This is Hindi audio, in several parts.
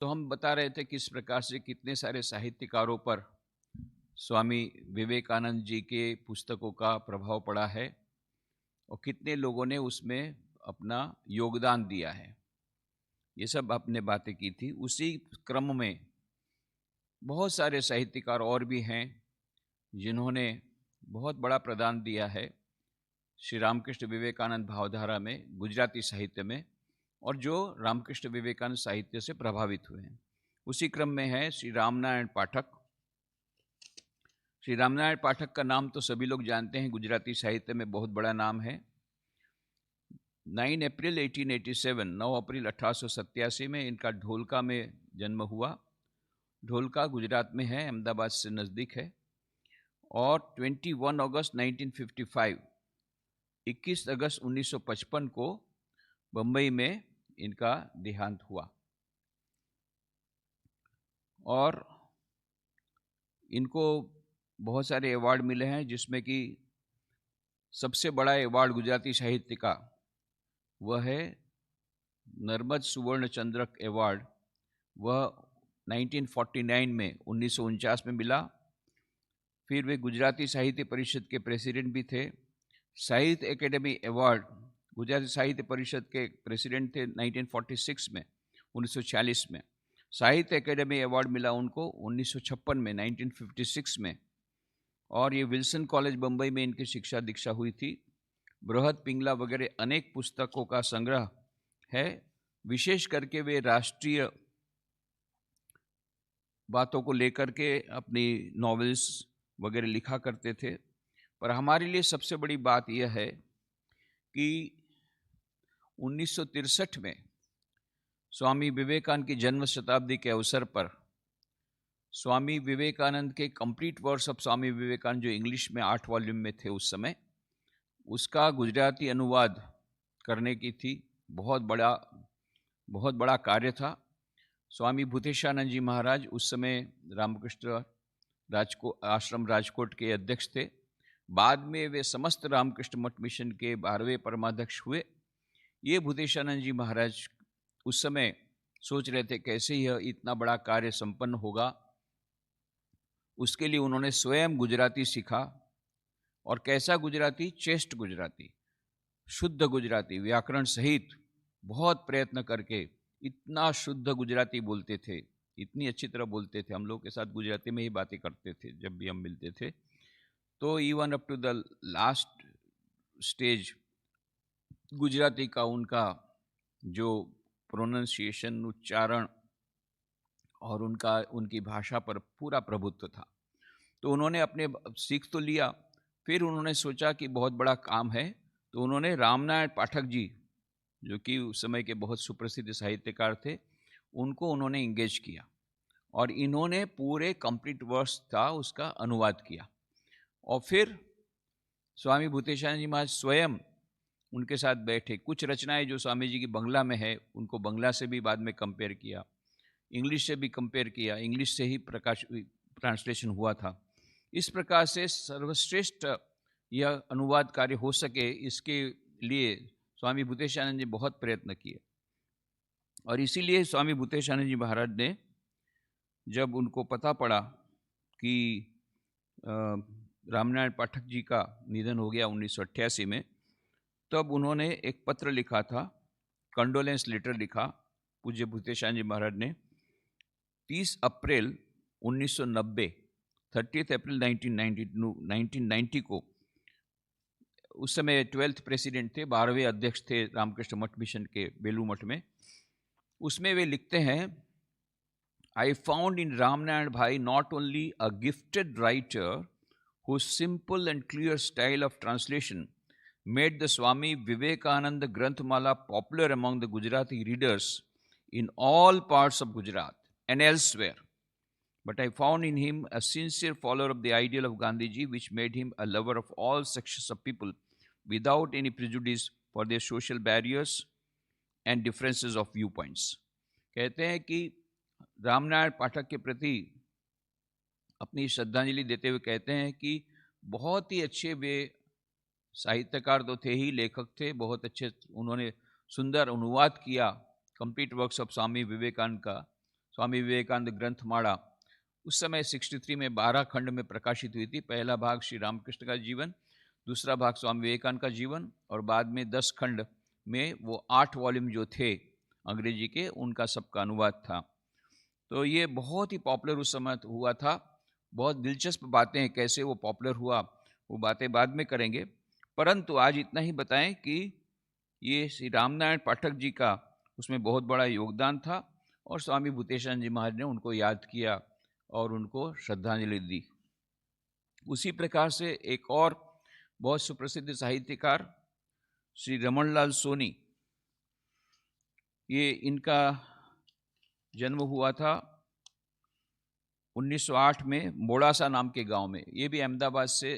तो हम बता रहे थे किस प्रकार से कितने सारे साहित्यकारों पर स्वामी विवेकानंद जी के पुस्तकों का प्रभाव पड़ा है और कितने लोगों ने उसमें अपना योगदान दिया है। ये सब आपने बातें की थी। उसी क्रम में बहुत सारे साहित्यकार और भी हैं जिन्होंने बहुत बड़ा प्रदान दिया है श्री रामकृष्ण विवेकानंद भावधारा में, गुजराती साहित्य में, और जो रामकृष्ण विवेकानंद साहित्य से प्रभावित हुए हैं। उसी क्रम में है श्री रामनारायण पाठक। श्री रामनारायण पाठक का नाम तो सभी लोग जानते हैं, गुजराती साहित्य में बहुत बड़ा नाम है। 9 अप्रैल 1887, 9 अप्रैल 1887 में इनका ढोलका में जन्म हुआ। ढोलका गुजरात में है, अहमदाबाद से नज़दीक है। और 21 अगस्त 1955, 21 अगस्त 1955 को बम्बई में इनका देहांत हुआ। और इनको बहुत सारे अवार्ड मिले हैं, जिसमें कि सबसे बड़ा अवार्ड गुजराती साहित्य का वह है नर्मद सुवर्ण चंद्रक अवार्ड। वह 1949 में 1949 में मिला। फिर वे गुजराती साहित्य परिषद के प्रेसिडेंट भी थे। साहित्य एकेडमी अवार्ड, गुजराती साहित्य परिषद के प्रेसिडेंट थे 1946 में, 1946 में। साहित्य एकेडमी अवार्ड मिला उनको 1956 में, 1956 में। और ये विल्सन कॉलेज बम्बई में इनकी शिक्षा दीक्षा हुई थी। बृहद पिंगला वगैरह अनेक पुस्तकों का संग्रह है। विशेष करके वे राष्ट्रीय बातों को लेकर के अपनी नॉवेल्स वगैरह लिखा करते थे। पर हमारे लिए सबसे बड़ी बात यह है कि 1963 में स्वामी विवेकानंद की जन्म शताब्दी के अवसर पर स्वामी विवेकानंद के complete works of Swami Vivekananda, जो इंग्लिश में 8 वॉल्यूम में थे उस समय, उसका गुजराती अनुवाद करने की थी। बहुत बड़ा कार्य था। स्वामी भूतेशानंद जी महाराज उस समय रामकृष्ण आश्रम राजकोट के अध्यक्ष थे। बाद में वे समस्त रामकृष्ण मठ मिशन के 12वें परमाध्यक्ष हुए। ये भूतेशानंद जी महाराज उस समय सोच रहे थे कैसे यह इतना बड़ा कार्य संपन्न होगा। उसके लिए उन्होंने स्वयं गुजराती सीखा। और कैसा गुजराती? चेस्ट गुजराती, शुद्ध गुजराती, व्याकरण सहित बहुत प्रयत्न करके इतना शुद्ध गुजराती बोलते थे, इतनी अच्छी तरह बोलते थे। हम लोग के साथ गुजराती में ही बातें करते थे जब भी हम मिलते थे। तो even up to the last stage Gujarati का उनका जो प्रोनाउंसिएशन, उच्चारण और उनकी भाषा पर पूरा प्रभुत्व था। तो उन्होंने अपने सीख तो लिया। फिर उन्होंने सोचा कि बहुत बड़ा काम है, तो उन्होंने रामनारायण पाठक जी, जो कि उस समय के बहुत सुप्रसिद्ध साहित्यकार थे, उनको उन्होंने इंगेज किया और इन्होंने पूरे कंप्लीट वर्क्स था उसका अनुवाद किया। और फिर स्वामी भूतेशानंद जी महाराज स्वयं उनके साथ बैठे। कुछ रचनाएं जो स्वामी जी की बंगला में है, उनको बंगला से भी बाद में कंपेयर किया, इंग्लिश से भी कंपेयर किया, इंग्लिश से ही ट्रांसलेशन हुआ था। इस प्रकार से सर्वश्रेष्ठ यह अनुवाद कार्य हो सके, इसके लिए स्वामी भूतेशानंद जी बहुत प्रयत्न किए। और इसीलिए स्वामी भूतेशानंद जी महाराज ने, जब उनको पता पड़ा कि रामनारायण पाठक जी का निधन हो गया 1988 में, तब उन्होंने एक पत्र लिखा था, कंडोलेंस लेटर लिखा पूज्य भूतेशानंद जी महाराज ने। 30 अप्रैल 1990, 30 अप्रैल 1990 को, उस समय 12th प्रेसिडेंट थे, 12वें अध्यक्ष थे रामकृष्ण मठ मिशन के बेलू मठ में। उसमें वे लिखते हैं, आई फाउंड इन रामनारायण भाई not only a gifted writer whose simple and clear style of translation made the Swami Vivekananda Granthmala popular among the Gujarati readers in all parts of Gujarat and elsewhere. But I found in him a sincere follower of the ideal of Gandhiji, which made him a lover of all sections of people without any prejudice for their social barriers and differences of viewpoints. कहते हैं कि रामनारायण पाठक के प्रति अपनी श्रद्धांजलि देते हुए कहते हैं कि बहुत ही अच्छे वे साहित्यकार तो थे ही, लेखक थे, बहुत अच्छे। उन्होंने सुंदर अनुवाद किया complete works of Swami Vivekananda का, स्वामी विवेकानंद ग्रंथमाला उस समय 63 में 12 खंड में प्रकाशित हुई थी। पहला भाग श्री रामकृष्ण का जीवन, दूसरा भाग स्वामी विवेकानंद का जीवन, और बाद में 10 खंड में वो 8 वॉल्यूम जो थे अंग्रेजी के, उनका सबका अनुवाद था। तो ये बहुत ही पॉपुलर उस समय हुआ था। बहुत दिलचस्प बातें हैं कैसे वो पॉपुलर हुआ, वो बातें बाद में करेंगे, परंतु आज इतना ही बताएं कि ये श्री रामनारायण पाठक जी का उसमें बहुत बड़ा योगदान था और स्वामी भूतेशानंद जी महाराज ने उनको याद किया और उनको श्रद्धांजलि दी। उसी प्रकार से एक और बहुत सुप्रसिद्ध साहित्यकार श्री रमनलाल सोनी, ये इनका जन्म हुआ था 1908 में मोड़ासा नाम के गांव में। ये भी अहमदाबाद से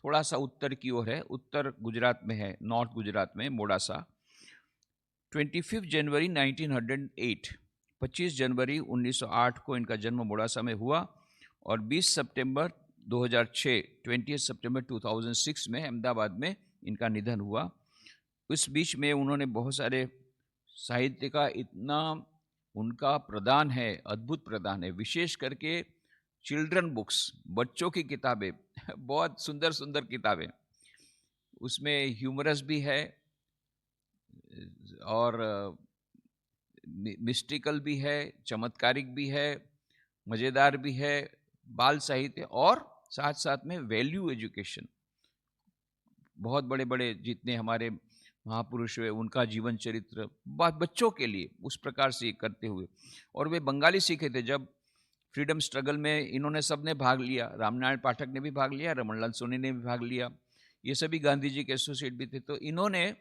थोड़ा सा उत्तर की ओर है, उत्तर गुजरात में है, नॉर्थ गुजरात में मोड़ासा। 25 जनवरी 1908, 25 जनवरी 1908 को इनका जन्म मोड़ासा में हुआ और 20 सितंबर 2006, 20 सितंबर 2006 में अहमदाबाद में इनका निधन हुआ। उस बीच में उन्होंने बहुत सारे साहित्य का इतना उनका प्रदान है, अद्भुत प्रदान है, विशेष करके चिल्ड्रन बुक्स, बच्चों की किताबें, बहुत सुंदर सुंदर किताबें, उसमें ह्यूमरस भी है और मिस्टिकल भी है, चमत्कारिक भी है, मज़ेदार भी है, बाल साहित्य, और साथ साथ में वैल्यू एजुकेशन। बहुत बड़े बड़े जितने हमारे महापुरुष हुए उनका जीवन चरित्र बच्चों के लिए उस प्रकार से करते हुए। और वे बंगाली सीखे थे। जब फ्रीडम स्ट्रगल में इन्होंने सबने भाग लिया, रामनारायण पाठक ने भी भाग लिया, रमनलाल सोनी ने भी भाग लिया, ये सभी गांधी जी के एसोसिएट भी थे। तो इन्होंने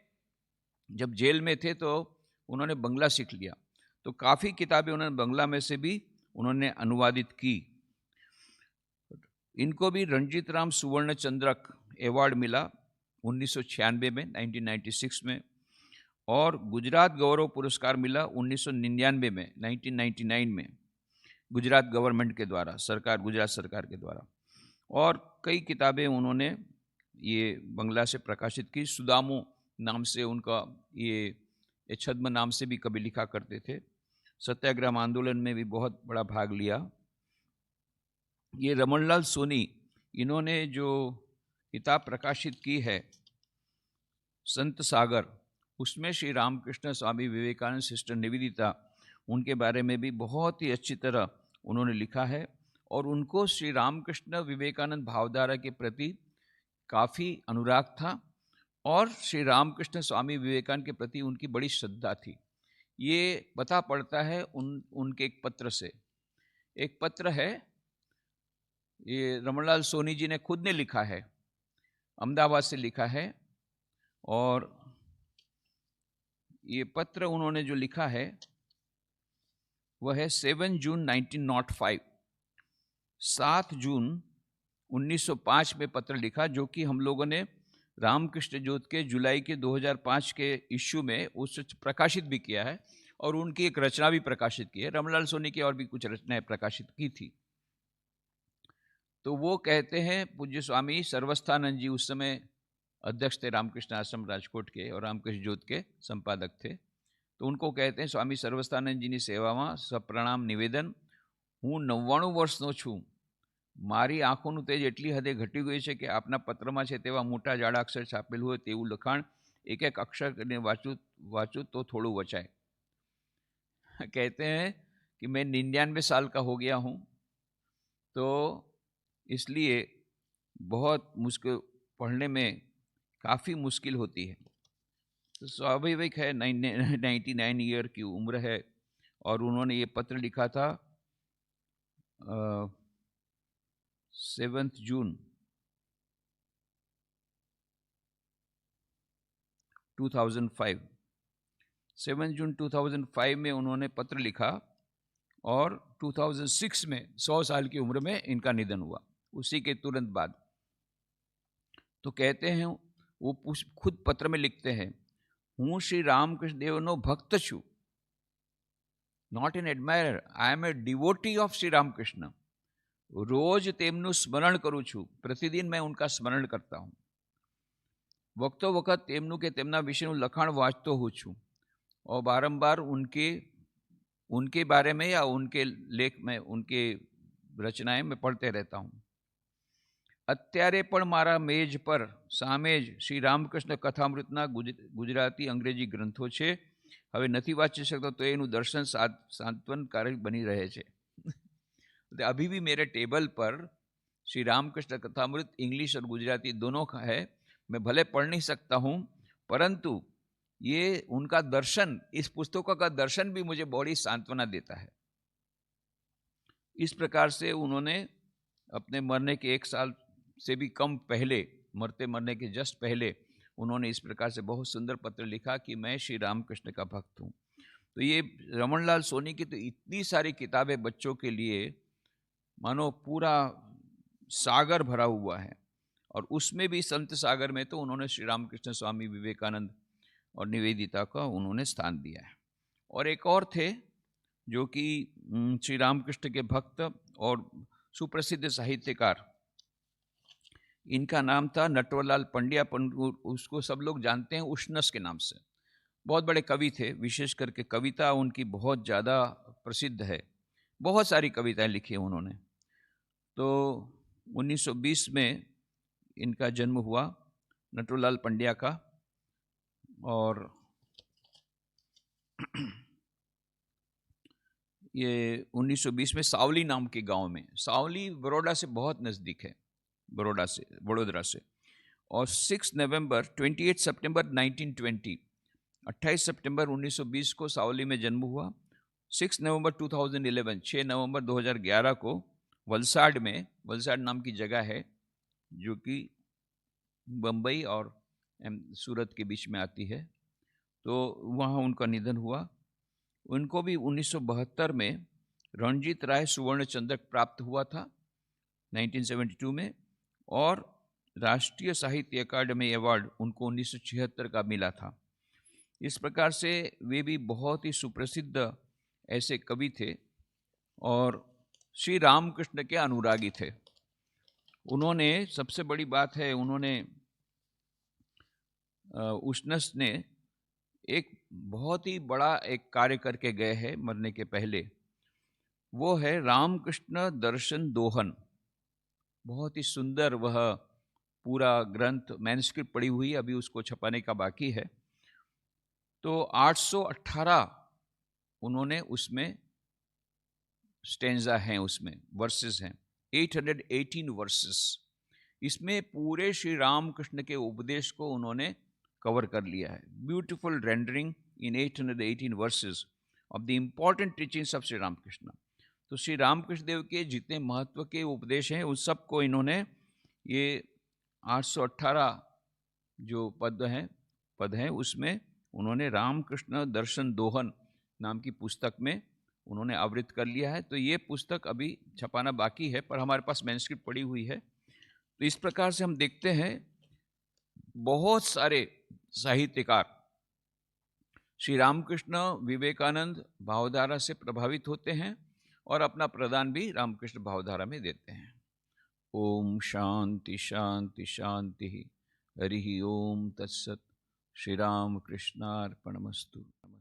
जब जेल में थे तो उन्होंने बंगला सीख लिया, तो काफ़ी किताबें उन्होंने बंगला में से भी उन्होंने अनुवादित की। इनको भी रंजीत राम सुवर्ण चंद्रक अवार्ड मिला 1996 में, 1996 में, और गुजरात गौरव पुरस्कार मिला 1999 में, 1999 में, गुजरात गवर्नमेंट के द्वारा, सरकार, गुजरात सरकार के द्वारा। और कई किताबें उन्होंने ये बंगला से प्रकाशित की। सुदामो नाम से उनका ये छद्म नाम से भी कभी लिखा करते थे। सत्याग्रह आंदोलन में भी बहुत बड़ा भाग लिया। ये रमनलाल सोनी, इन्होंने जो किताब प्रकाशित की है संत सागर, उसमें श्री रामकृष्ण, स्वामी विवेकानंद, सिस्टर निवेदिता, उनके बारे में भी बहुत ही अच्छी तरह उन्होंने लिखा है। और उनको श्री रामकृष्ण विवेकानंद भावधारा के प्रति काफ़ी अनुराग था और श्री रामकृष्ण स्वामी विवेकानंद के प्रति उनकी बड़ी श्रद्धा थी। ये पता पड़ता है उनके एक पत्र से। एक पत्र है, ये रमनलाल सोनी जी ने खुद ने लिखा है, अहमदाबाद से लिखा है, और ये पत्र उन्होंने जो लिखा है वह है 7 जून 1905, 7 जून 1905 में पत्र लिखा, जो कि हम लोगों ने रामकृष्ण ज्योत के जुलाई के 2005 के इश्यू में उस प्रकाशित भी किया है और उनकी एक रचना भी प्रकाशित की है। रमनलाल सोनी की और भी कुछ रचनाएं प्रकाशित की थी। तो वो कहते हैं, पूज्य स्वामी सर्वस्थानंद जी उस समय अध्यक्ष थे रामकृष्ण आश्रम राजकोट के और रामकृष्ण ज्योत के संपादक थे। तो उनको कहते हैं, स्वामी सर्वस्थानंदजीની સેવામાં સપ્રણામ નિવેદન, હું 99 વર્ષનો છું, મારી આંખોનું તેજ એટલી હદે ઘટી ગઈ છે કે આપના પત્રમાં છે તેવા મોટા જાડા અક્ષર છાપેલું હોય તેવું લખાણ એક એક અક્ષર કરીને વાંચું તો થોડું વચાય। कहते हैं कि मैं 99 साल का हो गया हूँ, तो इसलिए बहुत मुश्किल, पढ़ने में काफ़ी मुश्किल होती है। तो स्वाभाविक है, 99 ईयर की उम्र है। और उन्होंने ये पत्र लिखा था 7 जून 2005, 7 जून 2005 में उन्होंने पत्र लिखा और 2006 में 100 साल की उम्र में इनका निधन हुआ, उसी के तुरंत बाद। तो कहते हैं, वो खुद पत्र में लिखते हैं, हूँ श्री रामकृष्ण देवनो भक्त छू, not an admirer, I am a devotee of Shri Ramakrishna. रोज तेमનું સ્મરણ કરું છું, પ્રતિદિન मैं उनका स्मरण करता हूँ। वक्तो वक्त तेमનું के તેમના વિશેનું લખાણ વાંચતો હું છું और बारंबार उनके उनके बारे में या उनके लेख में, उनके रचनाएं मैं पढ़ते रहता हूँ। અત્યારે પણ મારા મેજ પર સામે જ શ્રી રામકૃષ્ણ કથામૃતના ગુજરાતી અંગ્રેજી ગ્રંથો છે. હવે નથી વાંચી શકતો તો એનું દર્શન सांत्वनकारी बनी रहे છે. अभी भी मेरे टेबल पर श्री रामकृष्ण कथामृत इंग्लिश और गुजराती दोनों का है. मैं भले पढ़ नहीं सकता हूँ, परंतु ये उनका दर्शन, इस पुस्तकों का दर्शन भी मुझे बड़ी सांत्वना देता है. इस प्रकार से उन्होंने अपने मरने के 1 साल से भी कम पहले, मरने के जस्ट पहले, उन्होंने इस प्रकार से बहुत सुंदर पत्र लिखा कि मैं श्री रामकृष्ण का भक्त हूँ. तो ये रमनलाल सोनी की तो इतनी सारी किताबें बच्चों के लिए मानो पूरा सागर भरा हुआ है. और उसमें भी संत सागर में तो उन्होंने श्री रामकृष्ण स्वामी विवेकानंद और निवेदिता का उन्होंने स्थान दिया है. और एक और थे जो कि श्री रामकृष्ण के भक्त और सुप्रसिद्ध साहित्यकार, इनका नाम था नटवरलाल पंड्या. उसको सब लोग जानते हैं उष्णस के नाम से. बहुत बड़े कवि थे, विशेष करके कविता उनकी बहुत ज़्यादा प्रसिद्ध है. बहुत सारी कविताएं लिखी हैं उन्होंने. तो 1920 में इनका जन्म हुआ, नटवरलाल पंड्या का. और ये 1920 में सावली नाम के गांव में, सावली बड़ौदा से बहुत नज़दीक है, वडोदरा से. और 28 सितंबर 1920, 28 सितंबर 1920 को सावली में जन्म हुआ. 6 नवंबर 2011, 6 नवंबर 2011 को वलसाड में, वलसाड नाम की जगह है जो कि बम्बई और सूरत के बीच में आती है, तो वहाँ उनका निधन हुआ. उनको भी 1972 में रणजीत राय सुवर्ण चंद्रक प्राप्त हुआ था 1972 में. और राष्ट्रीय साहित्य अकादमी अवार्ड उनको 1976 का मिला था. इस प्रकार से वे भी बहुत ही सुप्रसिद्ध ऐसे कवि थे और श्री रामकृष्ण के अनुरागी थे. उन्होंने, सबसे बड़ी बात है, उन्होंने उष्णस ने एक बहुत ही बड़ा एक कार्य करके गए हैं मरने के पहले. वो है रामकृष्ण दर्शन दोहन. बहुत ही सुंदर वह पूरा ग्रंथ, मैन्युस्क्रिप्ट पड़ी हुई, अभी उसको छपाने का बाकी है. तो 818 उन्होंने उसमें स्टेंजा हैं, उसमें वर्सेस हैं, 818 वर्सेस. इसमें पूरे श्री रामकृष्ण के उपदेश को उन्होंने कवर कर लिया है. Beautiful rendering in 818 verses of the important teachings of Shri Ramakrishna. तो श्री रामकृष्ण देव के जितने महत्व के उपदेश हैं उन सब को इन्होंने ये 818 जो पद हैं उसमें उन्होंने रामकृष्ण दर्शन दोहन नाम की पुस्तक में उन्होंने आवृत कर लिया है. तो ये पुस्तक अभी छपाना बाकी है, पर हमारे पास मैन्युस्क्रिप्ट पड़ी हुई है. तो इस प्रकार से हम देखते हैं बहुत सारे साहित्यकार श्री रामकृष्ण विवेकानंद भावधारा से प्रभावित होते हैं और अपना प्रदान भी रामकृष्ण भावधारा में देते हैं. ओम शांति शांति शांति. हरि ओम तत्सत. श्री राम कृष्णार्पणमस्तु.